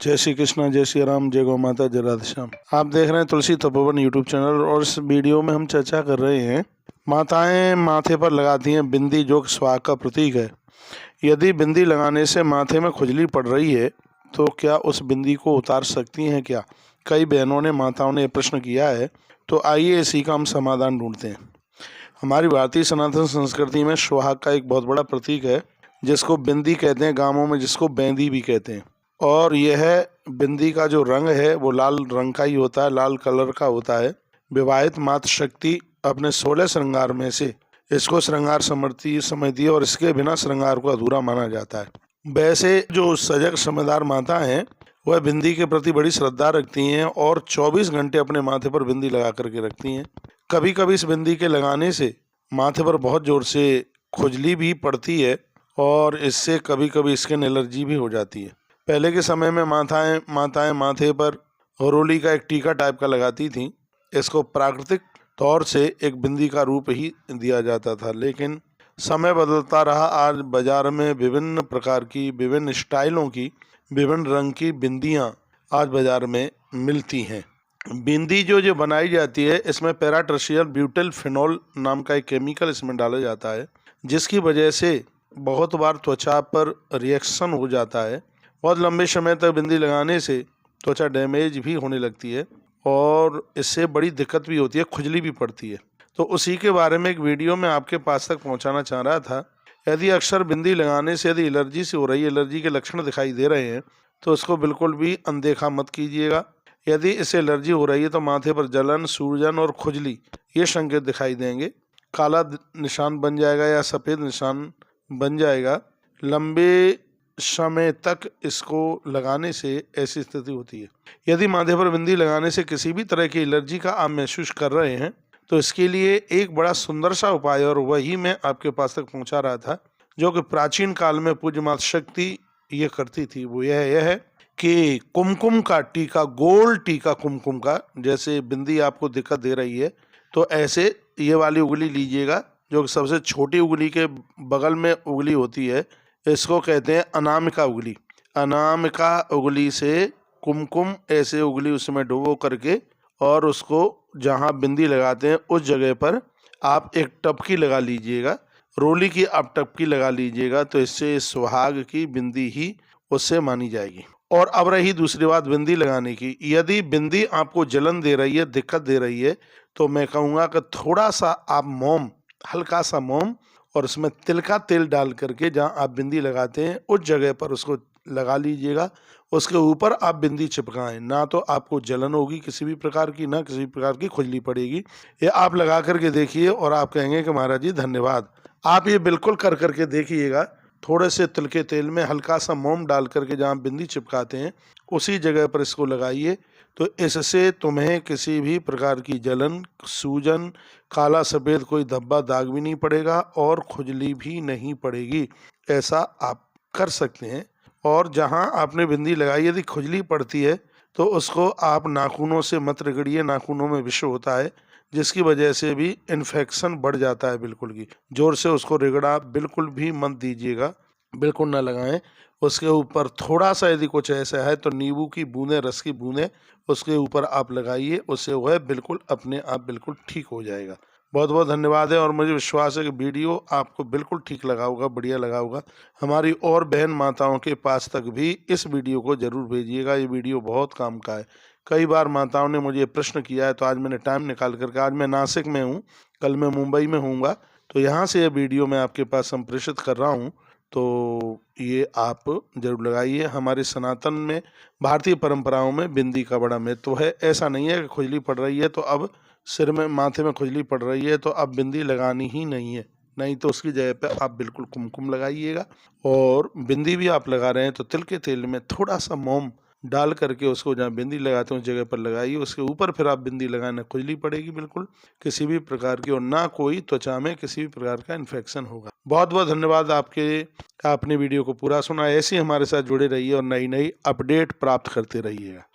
जय श्री कृष्णा, जय श्री राम, जय गौ माता, जय राधे श्याम। आप देख रहे हैं तुलसी तपोवन यूट्यूब चैनल और इस वीडियो में हम चर्चा कर रहे हैं माताएं माथे पर लगाती हैं बिंदी, जो कि सुहाग का प्रतीक है। यदि बिंदी लगाने से माथे में खुजली पड़ रही है तो क्या उस बिंदी को उतार सकती हैं क्या? कई बहनों ने, माताओं ने प्रश्न किया है, तो आइए इसी का हम समाधान ढूंढते हैं। हमारी भारतीय सनातन संस्कृति में सुहाग का एक बहुत बड़ा प्रतीक है, जिसको बिंदी कहते हैं, गाँवों में जिसको बैंदी भी कहते हैं। और यह बिंदी का जो रंग है वो लाल रंग का ही होता है, लाल कलर का होता है। विवाहित मातृशक्ति अपने 16 श्रृंगार में से इसको श्रृंगार समझती है और इसके बिना श्रृंगार को अधूरा माना जाता है। वैसे जो सजग समझदार माता हैं वह बिंदी के प्रति बड़ी श्रद्धा रखती हैं और 24 घंटे अपने माथे पर बिंदी लगा करके रखती हैं। कभी कभी इस बिंदी के लगाने से माथे पर बहुत जोर से खुजली भी पड़ती है और इससे कभी कभी स्किन एलर्जी भी हो जाती है। पहले के समय में माताएं माथे पर हरोली का एक टीका टाइप का लगाती थीं। इसको प्राकृतिक तौर से एक बिंदी का रूप ही दिया जाता था, लेकिन समय बदलता रहा। आज बाजार में विभिन्न प्रकार की, विभिन्न स्टाइलों की, विभिन्न रंग की बिंदियां आज बाजार में मिलती हैं। बिंदी जो बनाई जाती है, इसमें पैराट्रशियल ब्यूटिल फिनोल नाम का एक केमिकल इसमें डाला जाता है, जिसकी वजह से बहुत बार त्वचा पर रिएक्शन हो जाता है। बहुत लंबे समय तक बिंदी लगाने से त्वचा डैमेज भी होने लगती है और इससे बड़ी दिक्कत भी होती है, खुजली भी पड़ती है। तो उसी के बारे में एक वीडियो में आपके पास तक पहुंचाना चाह रहा था। यदि अक्सर बिंदी लगाने से यदि एलर्जी से हो रही है, एलर्जी के लक्षण दिखाई दे रहे हैं, तो उसको बिल्कुल भी अनदेखा मत कीजिएगा। यदि इससे एलर्जी हो रही है तो माथे पर जलन, सूजन और खुजली ये संकेत दिखाई देंगे। काला निशान बन जाएगा या सफ़ेद निशान बन जाएगा। लंबे समय तक इसको लगाने से ऐसी स्थिति होती है। यदि माथे पर बिंदी लगाने से किसी भी तरह की एलर्जी का आप महसूस कर रहे हैं तो इसके लिए एक बड़ा सुंदर सा उपाय, और वही मैं आपके पास तक पहुंचा रहा था, जो कि प्राचीन काल में पूज्य मातृशक्ति ये करती थी। वो यह है कि कुमकुम का टीका, गोल टीका कुमकुम का, जैसे बिंदी आपको दिक्कत दे रही है तो ऐसे ये वाली उंगली लीजिएगा, जो कि सबसे छोटी उंगली के बगल में उंगली होती है। इसको कहते हैं अनामिका उंगली। अनामिका उंगली से कुमकुम ऐसे उंगली उसमें डुबो करके और उसको जहाँ बिंदी लगाते हैं उस जगह पर आप एक टपकी लगा लीजिएगा, रोली की आप टपकी लगा लीजिएगा, तो इससे सुहाग की बिंदी ही उससे मानी जाएगी। और अब रही दूसरी बात बिंदी लगाने की। यदि बिंदी आपको जलन दे रही है, दिक्कत दे रही है, तो मैं कहूँगा कि थोड़ा सा आप मोम, हल्का सा मोम और उसमें तिल का तेल डाल करके जहाँ आप बिंदी लगाते हैं उस जगह पर उसको लगा लीजिएगा। उसके ऊपर आप बिंदी चिपकाएं, ना तो आपको जलन होगी किसी भी प्रकार की, ना किसी प्रकार की खुजली पड़ेगी। ये आप लगा करके देखिए और आप कहेंगे कि महाराज जी धन्यवाद। आप ये बिल्कुल कर करके देखिएगा। थोड़े से तिल के तेल में हल्का सा मोम डाल करके जहाँ बिंदी चिपकाते हैं उसी जगह पर इसको लगाइए, तो इससे तुम्हें किसी भी प्रकार की जलन, सूजन, काला सफ़ेद कोई धब्बा दाग भी नहीं पड़ेगा और खुजली भी नहीं पड़ेगी। ऐसा आप कर सकते हैं। और जहां आपने बिंदी लगाई यदि खुजली पड़ती है तो उसको आप नाखूनों से मत रगड़िए। नाखूनों में विष होता है, जिसकी वजह से भी इन्फेक्शन बढ़ जाता है। बिल्कुल की जोर से उसको रगड़ा बिल्कुल भी मत दीजिएगा, बिल्कुल ना लगाएं। उसके ऊपर थोड़ा सा यदि कुछ ऐसा है तो नींबू की बूंदें, रस की बूंदें उसके ऊपर आप लगाइए, उससे वह बिल्कुल अपने आप बिल्कुल ठीक हो जाएगा। बहुत बहुत धन्यवाद है और मुझे विश्वास है कि वीडियो आपको बिल्कुल ठीक लगा होगा, बढ़िया लगा होगा। हमारी और बहन माताओं के पास तक भी इस वीडियो को ज़रूर भेजिएगा। ये वीडियो बहुत काम का है। कई बार माताओं ने मुझे प्रश्न किया है, तो आज मैंने टाइम निकाल करके, आज मैं नासिक में हूँ, कल मैं मुंबई में हूँगा, तो यहाँ से ये वीडियो मैं आपके पास संप्रेषित कर रहा हूँ। तो ये आप जरूर लगाइए। हमारे सनातन में, भारतीय परंपराओं में बिंदी का बड़ा महत्व है। ऐसा नहीं है कि खुजली पड़ रही है तो अब सिर में, माथे में खुजली पड़ रही है तो अब बिंदी लगानी ही नहीं है, नहीं तो उसकी जगह पे आप बिल्कुल कुमकुम लगाइएगा। और बिंदी भी आप लगा रहे हैं तो तिल के तेल में थोड़ा सा मोम डाल करके उसको जहाँ बिंदी लगाते हैं उस जगह पर लगाइए। उसके ऊपर फिर आप बिंदी लगाए, ना खुजली पड़ेगी बिल्कुल किसी भी प्रकार की, और ना कोई त्वचा में किसी भी प्रकार का इन्फेक्शन होगा। बहुत बहुत धन्यवाद आपने वीडियो को पूरा सुना। ऐसे ही हमारे साथ जुड़े रहिए और नई नई अपडेट प्राप्त करते रहिएगा।